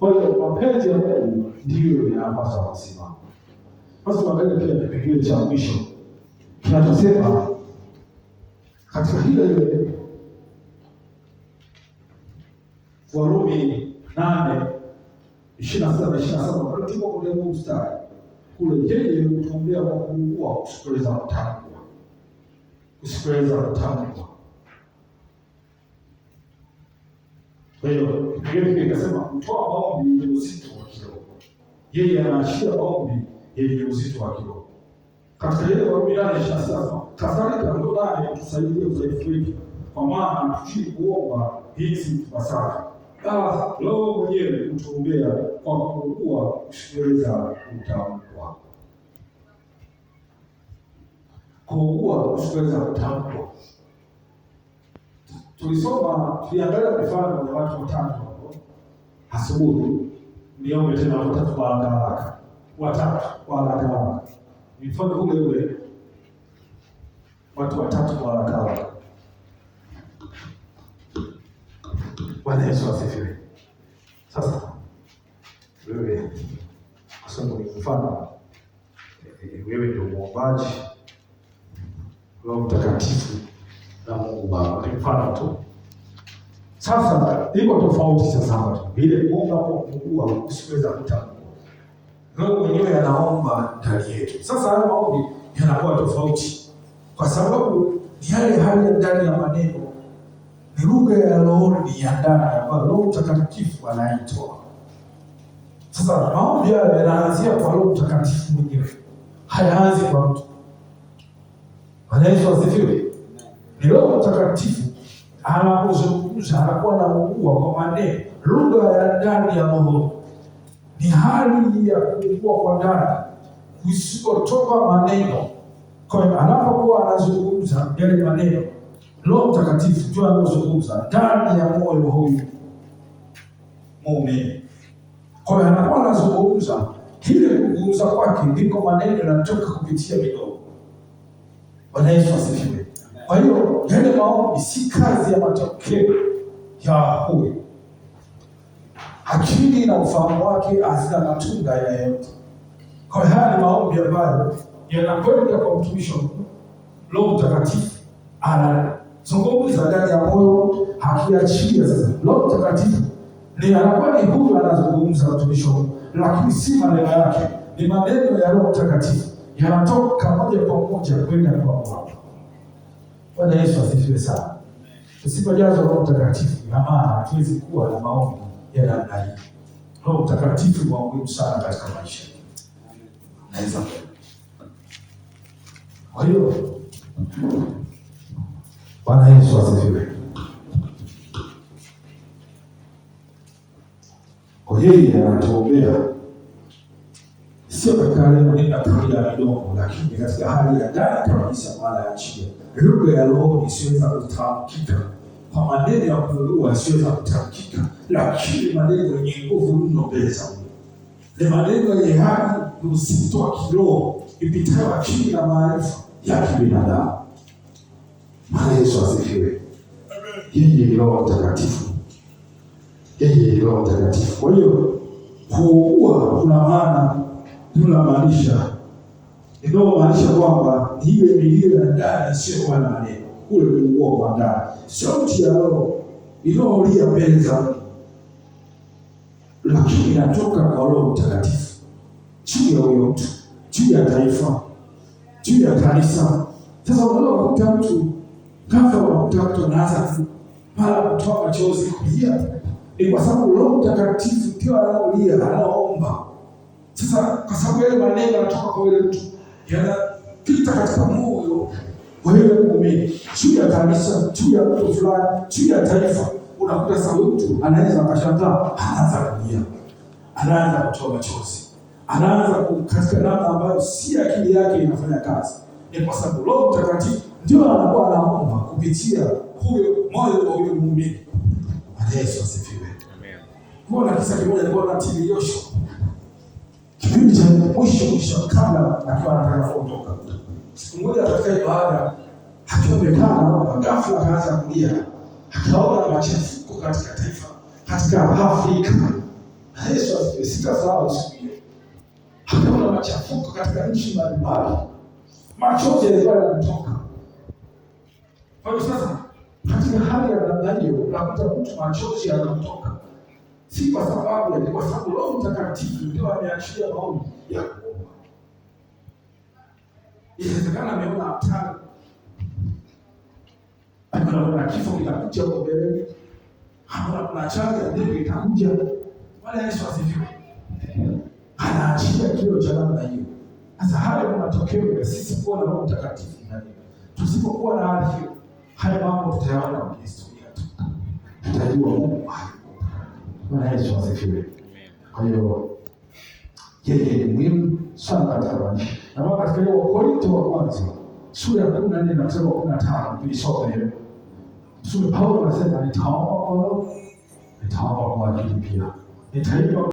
Kwa hiyo mapenzi ya Mungu ndiyo yanapaswa kusimama. Basi tuangalie pia kipengele cha mwisho kinachosema katika ile Warumi 8:26-27 tuko kule mstari kule, yeye hutuombea kwa kuugua kusikiliza mtambo, kusikiliza mtambo. Kwa hiyo kipengele kikasema kutoa maombi yenye uzito wa kiroho. Yeye anaachia maombi yenye uzito wa kiroho. Katika ile Warumi 8:26 kadhalika ndio naye atusaidie udhaifu wetu, kwa maana tukiri kuomba hizi tupasavyo, Roho mwenyewe hutuombea kwa kuugua kusikiliza kutamkwa. Kuugua kusikiliza kutamkwa. Tuliangalia mifano ya watu watatu hapo asubuhi. Niombe tena watu watatu kwa haraka. Watatu kwa haraka. Mfano ule watu watatu kwa haraka. Bwana Yesu asifiwe. Sasa wewe kwa sababu ni mfano, wewe ndio muombaji, Roho Mtakatifu na Mungu Baba. Ni mfano tu. Sasa iko tofauti sasa hapo. Ile kuomba kwa kuugua usiweza kutamka. Roho mwenyewe anaomba ndani yetu. Sasa hayo maombi yanakuwa tofauti, kwa sababu ni yale hali ndani ya maneno, ni lugha ya roho ya ndani ambayo Roho Mtakatifu anaitoa. Sasa maombi haya yanaanzia kwa Roho Mtakatifu mwenyewe, hayaanzi kwa mtu. Bwana Yesu asifiwe. Ni Roho Mtakatifu anapozungumza, anakuwa anaugua kwa maneno, lugha ya ndani ya roho. Ni hali ya kuugua kwa ndani kusikotoka maneno. Kwa hiyo anapokuwa anazungumza yale maneno, Roho Mtakatifu ndio anazungumza ndani ya moyo wa huyu muumini. Kwa hiyo anakuwa anazungumza, kile kuzungumza kwake ndiko maneno yanatoka kupitia midomo. Bwana Yesu asifiwe. Kwa hiyo yale maombi si kazi ya matokeo ya huyu. Akili na ufahamu wake hazina matunda yoyote. Kwa hiyo haya ni maombi ambayo yanakwenda kwa mtumishi wa Mungu. Roho Mtakatifu anazungumza ndani ya moyo, akiachia sasa. Roho Mtakatifu ni anakuwa ni huyu anazungumza mtumishi wa Mungu, lakini si maneno yake, ni maneno ya Roho Mtakatifu yanatoka moja kwa moja kwenda kwa Mungu. Bwana Yesu asifiwe sana. Tusipojazwa Roho Mtakatifu, na maana hatuwezi kuwa na maombi ya namna hii. Roho Mtakatifu ni muhimu sana katika maisha. Naweza. Kwa hiyo Bwana Yesu asifiwe. Kwa hiyo anatuombea sio katika maneno ya kawaida ya midomo, lakini katika hali ya ndani kabisa, maana ya chini. Lugha ya roho isiweza kutamkika kwa maneno ya kuugua, isiweza kutamkika, lakini maneno yenye nguvu mno mbele za Mungu. Ni maneno yenye hali uzito wa kiroho ipitayo akili na maarifa ya kibinadamu. Bwana Yesu asifiwe. Yeye ni Roho Mtakatifu. Yeye ni Roho Mtakatifu. Kwa hiyo kuugua tunamaanisha kwamba hiyo milio ya ndani sio kwa maneno. Kule kuugua kwa ndani, sauti ya roho inayolia mbele za Mungu, lakini inatoka kwa Roho Mtakatifu juu ya huyo mtu, juu ya taifa, juu ya kanisa. Sasa unakuta mtu ghafla, unakuta mtu anaanza mara kutoa machozi kulia, ni kwa sababu Roho Mtakatifu ndio anaolia, anaomba. Sasa kwa sababu yale maneno yanatoka kwa yule mtu, yanapita katika moyo wa yule muumini, juu ya kanisa, juu ya mtu fulani, juu ya taifa. Unakuta sasa mtu anaweza akashangaa, anaanza kulia, anaanza kutoa machozi, anaanza katika namna ambayo si akili yake inafanya kazi. Ni kwa sababu Roho Mtakatifu ndio anakuwa anaomba kupitia huyo moyo wa huyo muumini. Yesu asifiwe. Amen. Kuna kisa kimoja alikuwa na TV Yoshua. Kipindi cha mwisho kabla akiwa anataka kuondoka. Siku moja katika ibada akionekana ghafla akaanza kulia. Akaona machafuko katika taifa, katika Afrika. Yesu asifiwe. Sitasahau siku hiyo, hakuna machafuko katika nchi mbalimbali, machozi yalikuwa yanatoka. Kwa hiyo sasa, katika hali ya namna hiyo, unakuta mtu machozi yanatoka, si kwa sababu kwa sababu Roho Mtakatifu ndio ameachilia maombi ya kuomba. Inawezekana ameona hatari, ameona kifo kinakuja huko mbele, ameona kuna ajali ya ndege itakuja. Bwana Yesu asifiwe. Anaachilia kilio cha namna hiyo. Sasa haya ni matokeo ya sisi kuwa na Roho Mtakatifu ndani. Tusipokuwa na hali hiyo, haya mambo tutayaona kwa historia tu. Tutajua Mungu. Bwana Yesu asifiwe. Kwa hiyo yeye ni muhimu sana katika maisha. Na Baba katika hiyo Wakorintho wa kwanza sura ya 14 na mstari wa 15 tulisoma leo. Mtume Paulo anasema nitaomba kwa Roho, nitaomba kwa akili pia. Nitaimba